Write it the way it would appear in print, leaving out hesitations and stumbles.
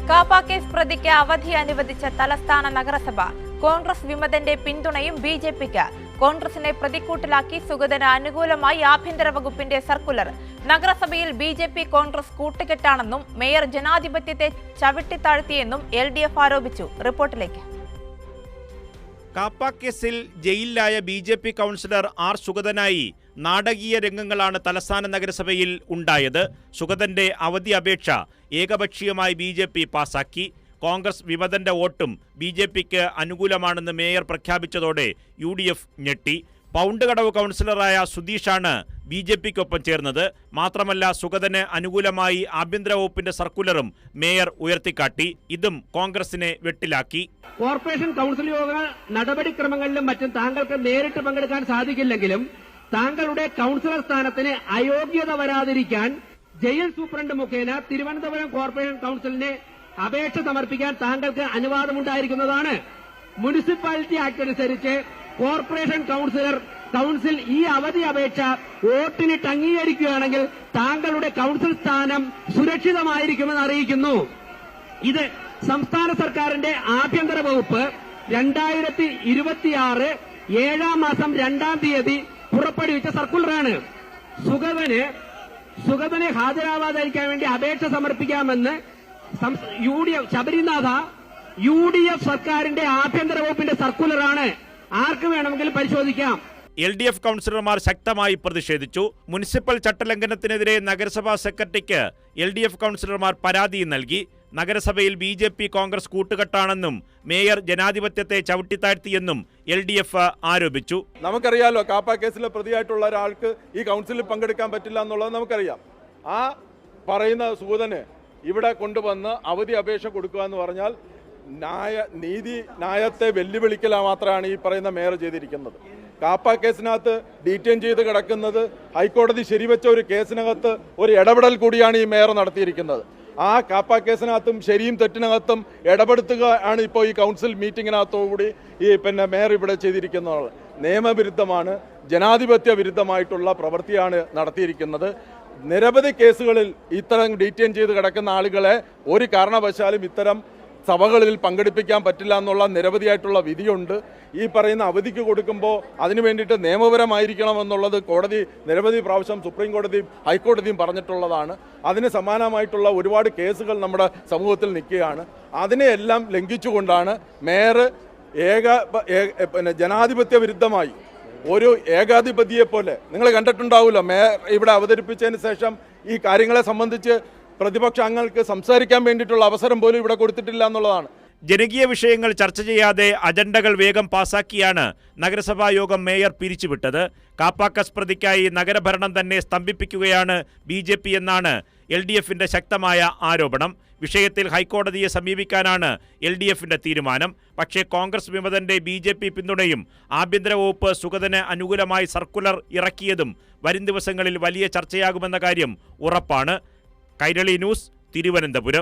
KAAPA case പ്രതിക്ക് അവധി അനുവദിച്ച തലസ്ഥാന നഗരസഭ. കോൺഗ്രസ് വിമതന്റെ പിന്തുണയും ബിജെപിക്ക്. കോൺഗ്രസിനെ പ്രതിക്കൂട്ടിലാക്കി സുഗതന് അനുകൂലമായി ആഭ്യന്തര വകുപ്പിന്റെ സർക്കുലർ. നഗരസഭയിൽ ബിജെപി കോൺഗ്രസ് കൂട്ടുകെട്ടാണെന്നും മേയർ ജനാധിപത്യത്തെ ചവിട്ടിത്താഴ്ത്തിയെന്നും LDF ആരോപിച്ചു. റിപ്പോർട്ടിലേക്ക്. കാപ്പ കേസിൽ ജയിലിലായ ബിജെപി കൗൺസിലർ ആർ സുഗതനായി നാടകീയ രംഗങ്ങളാണ് തലസ്ഥാന നഗരസഭയിൽ ഉണ്ടായത്. സുഗതന്റെ അവധി അപേക്ഷ ഏകപക്ഷീയമായി ബിജെപി പാസാക്കി. കോൺഗ്രസ് വിമതന്റെ വോട്ടും ബിജെപിക്ക് അനുകൂലമാണെന്ന് മേയർ പ്രഖ്യാപിച്ചതോടെ UDF ഞെട്ടി. പൗണ്ട് കടവ് കൗൺസിലറായ സുധീഷാണ് ബിജെപിക്കൊപ്പം ചേർന്നത്. മാത്രമല്ല, സുഗതന് അനുകൂലമായി ആഭ്യന്തര വകുപ്പിന്റെ സർക്കുലറും മേയർ ഉയർത്തിക്കാട്ടി. ഇതും കോൺഗ്രസിനെ വെട്ടിലാക്കി. കോർപ്പറേഷൻ കൗൺസിൽ യോഗ നടപടിക്രമങ്ങളിലും മറ്റും താങ്കൾക്ക് നേരിട്ട് പങ്കെടുക്കാൻ സാധിക്കില്ലെങ്കിലും താങ്കളുടെ കൗൺസിലർ സ്ഥാനത്തിന് അയോഗ്യത വരാതിരിക്കാൻ ജയിൽ സൂപ്രണ്ട് മുഖേന തിരുവനന്തപുരം കോർപ്പറേഷൻ കൗൺസിലിന് അപേക്ഷ സമർപ്പിക്കാൻ താങ്കൾക്ക് അനുവാദമുണ്ടായിരിക്കുന്നതാണ്. മുനിസിപ്പാലിറ്റി ആക്ട് അനുസരിച്ച് കോർപ്പറേഷൻ കൗൺസിൽ ഈ അവധി അപേക്ഷ വോട്ടിനിട്ട് അംഗീകരിക്കുകയാണെങ്കിൽ താങ്കളുടെ കൗൺസിൽ സ്ഥാനം സുരക്ഷിതമായിരിക്കുമെന്ന് അറിയിക്കുന്നു. ഇത് സംസ്ഥാന സർക്കാരിന്റെ ആഭ്യന്തര വകുപ്പ് 2026 7 മാസം 2-ാം തീയതി പുറപ്പെടുവിച്ച സർക്കുലറാണ്. സുഗതനെ ഹാജരാവാതിരിക്കാൻ വേണ്ടി അപേക്ഷ സമർപ്പിക്കാമെന്ന് ശബരിനാഥ UDF സർക്കാരിന്റെ ആഭ്യന്തര വകുപ്പിന്റെ സർക്കുലറാണ്. ആർക്ക് വേണമെങ്കിലും പരിശോധിക്കാം. LDF കൗൺസിലർമാർ ശക്തമായി പ്രതിഷേധിച്ചു. മുനിസിപ്പൽ ചട്ടലംഘനത്തിനെതിരെ നഗരസഭാ സെക്രട്ടറിക്ക് LDF കൗൺസിലർമാർ പരാതി നൽകി. നഗരസഭയിൽ ബിജെപി കോൺഗ്രസ് കൂട്ടുകെട്ടാണെന്നും മേയർ ജനാധിപത്യത്തെ ചവിട്ടിത്താഴ്ത്തിയെന്നും LDF ആരോപിച്ചു. നമുക്കറിയാലോ, കാപ്പ കേസിലെ പ്രതിയായിട്ടുള്ള ഒരാൾക്ക് ഈ കൗൺസിലിൽ പങ്കെടുക്കാൻ പറ്റില്ല എന്നുള്ളത് നമുക്കറിയാം. ആ പറയുന്ന സുഗതന് ഇവിടെ കൊണ്ടുവന്ന് അവധി അപേക്ഷ കൊടുക്കുക എന്ന് പറഞ്ഞാൽ ന്യായത്തെ വെല്ലുവിളിക്കൽ മാത്രമാണ് ഈ പറയുന്ന മേയർ ചെയ്തിരിക്കുന്നത്. കാപ്പ കേസിനകത്ത് ഡീറ്റെയിൻ ചെയ്ത് കിടക്കുന്നത് ഹൈക്കോടതി ശരിവെച്ച ഒരു കേസിനകത്ത് ഒരു ഇടപെടൽ കൂടിയാണ് ഈ മേയർ നടത്തിയിരിക്കുന്നത്. ആ കാപ്പ കേസിനകത്തും ശരിയും തെറ്റിനകത്തും ഇടപെടുത്തുക ആണ് ഇപ്പോൾ ഈ കൗൺസിൽ മീറ്റിങ്ങിനകത്തോടുകൂടി ഈ മേയർ ഇവിടെ ചെയ്തിരിക്കുന്നത്. നിയമവിരുദ്ധമാണ്, ജനാധിപത്യ വിരുദ്ധമായിട്ടുള്ള പ്രവൃത്തിയാണ് നടത്തിയിരിക്കുന്നത്. നിരവധി കേസുകളിൽ ഇത്തരം ഡീറ്റെയിൻ ചെയ്ത് കിടക്കുന്ന ആളുകളെ ഒരു കാരണവശാലും ഇത്തരം സഭകളിൽ പങ്കെടുപ്പിക്കാൻ പറ്റില്ല എന്നുള്ള നിരവധിയായിട്ടുള്ള വിധിയുണ്ട്. ഈ പറയുന്ന അവധിക്ക് കൊടുക്കുമ്പോൾ അതിനു വേണ്ടിയിട്ട് നിയമപരമായിരിക്കണമെന്നുള്ളത് കോടതി നിരവധി പ്രാവശ്യം സുപ്രീം കോടതിയും ഹൈക്കോടതിയും പറഞ്ഞിട്ടുള്ളതാണ്. അതിന് സമാനമായിട്ടുള്ള ഒരുപാട് കേസുകൾ നമ്മുടെ സമൂഹത്തിൽ നിൽക്കുകയാണ്. അതിനെയെല്ലാം ലംഘിച്ചുകൊണ്ടാണ് മേയർ ജനാധിപത്യ വിരുദ്ധമായി ഒരു ഏകാധിപതിയെ പോലെ നിങ്ങൾ കണ്ടിട്ടുണ്ടാവുമല്ലോ, മേയർ ഇവിടെ അവതരിപ്പിച്ചതിന് ശേഷം ഈ കാര്യങ്ങളെ സംബന്ധിച്ച് പ്രതിപക്ഷ അംഗങ്ങൾക്ക് സംസാരിക്കാൻ വേണ്ടിയിട്ടുള്ള അവസരം പോലും ഇവിടെ കൊടുത്തിട്ടില്ല എന്നുള്ളതാണ്. ജനകീയ വിഷയങ്ങൾ ചർച്ച ചെയ്യാതെ അജണ്ടകൾ വേഗം പാസാക്കിയാണ് നഗരസഭാ യോഗം മേയർ പിരിച്ചുവിട്ടത്. കാപ്പ കേസ് പ്രതിക്കായി നഗരഭരണം തന്നെ സ്തംഭിപ്പിക്കുകയാണ് BJP എന്നാണ് LDFന്റെ ശക്തമായ ആരോപണം. വിഷയത്തിൽ ഹൈക്കോടതിയെ സമീപിക്കാനാണ് LDFന്റെ തീരുമാനം. പക്ഷേ കോൺഗ്രസ് വിമതന്റെ BJP പിന്തുണയും ആഭ്യന്തര വകുപ്പ് സുഗതന് അനുകൂലമായി സർക്കുലർ ഇറക്കിയതും വരും ദിവസങ്ങളിൽ വലിയ ചർച്ചയാകുമെന്ന കാര്യം ഉറപ്പാണ്. കൈരളി ന്യൂസ്, തിരുവനന്തപുരം.